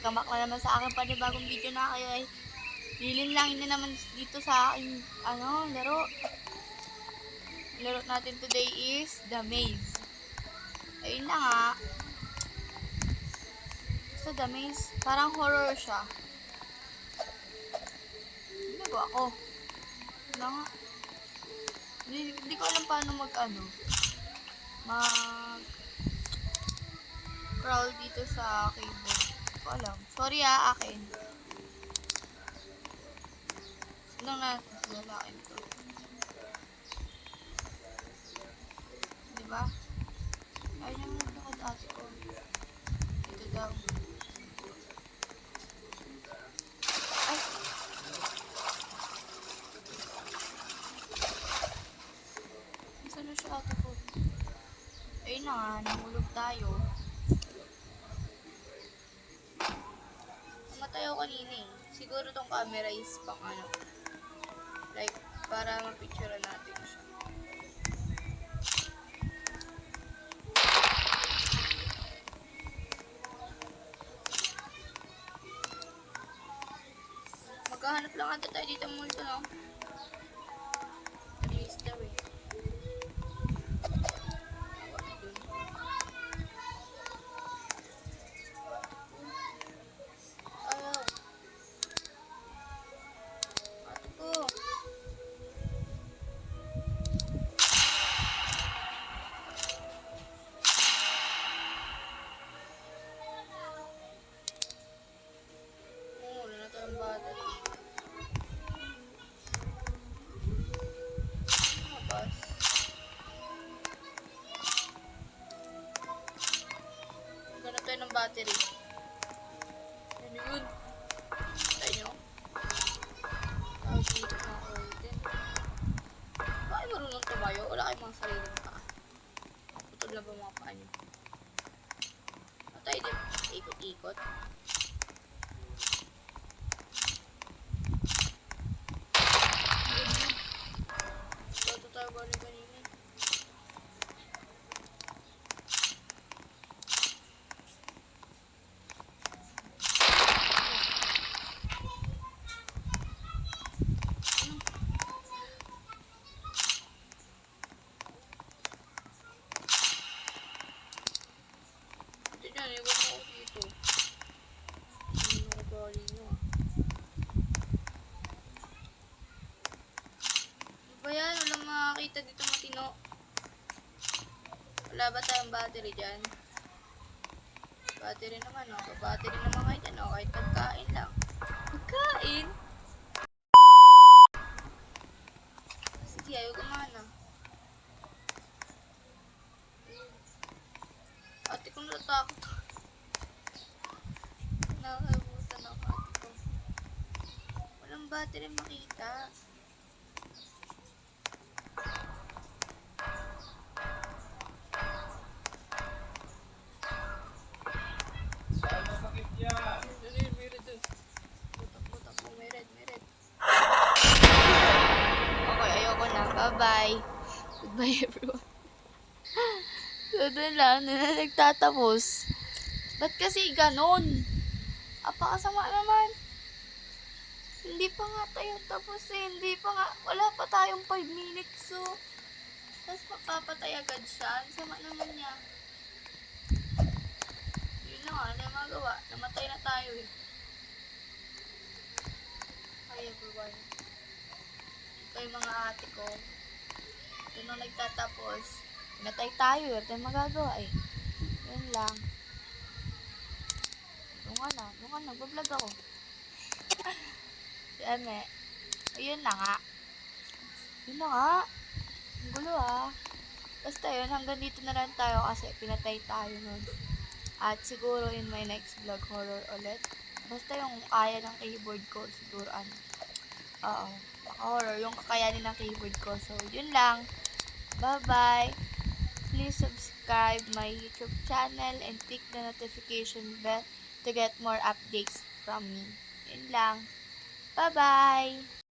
welcome back na naman sa akin panibagong video na kayo ay bilin lang na naman dito sa aking laro. Laro natin today is The Maze. Ayun na nga. So The Maze, parang horror siya. Nagawa ko. Ano nga. Hindi ko alam paano mag crawl dito sa keyboard. Hindi ko alam. Sorry akin. Sino na lalaki ito? Diba? Ay naman naglakad ate ko. Dito daw. Ay! Saan na siya ate ko? Ayun na nga, nahulog tayo. Namatay ako kanina eh. Siguro tong camera is pang like, para mapicturean natin siya. Maghahanap lang ata tayo dito multo, no? Release daw eh. Maghanap tayo ng battery. Ano yun? Tayo nyo? Tawag dito mga order. Bakit marunong tumayo? Wala kayong mga sariling paa. Putol na ba mga paa nyo? Tayo din. Ikot-ikot. Bato tayo galing kanina. Yan, iwan mo ako dito. Sino ko bali nyo Ano ba yan? Walang makakita dito matino. Wala ba tayong battery dyan? Battery naman battery naman kayo dyan kahit pagkain lang. Pagkain? Sige, ayaw gumana. Ate ko natakot. Nakakabutan ako ate ko. Walang battery makita. Butak-butak po, may red. Okay, ayoko na. Bye-bye. Goodbye everyone. So, doon lang, na nagtatapos. Ba't kasi ganon? Apakasama naman. Hindi pa nga tayo tapos eh. Hindi pa nga, wala pa tayong 5 minutes. So, tapos papapatay agad siya. Ang sama naman niya. Yun na nga, ano magawa? Namatay na tayo eh. Hi everyone. Ito yung mga ate ko. Ito nung nagtatapos. Natay tayo, ito yung magagawa eh. Yun lang. Doon ka na, nagbablog ako. Yan eh. Ayun na nga. Ang gulo Basta yun, hanggang dito na lang tayo kasi pinatay tayo nun. At siguro in my next vlog, horror ulit. Basta yung kaya ng keyboard ko, siguro horror, yung kakayanin ng keyboard ko. So, yun lang. Bye-bye. Please subscribe my YouTube channel and click the notification bell to get more updates from me. Yun lang. Bye-bye!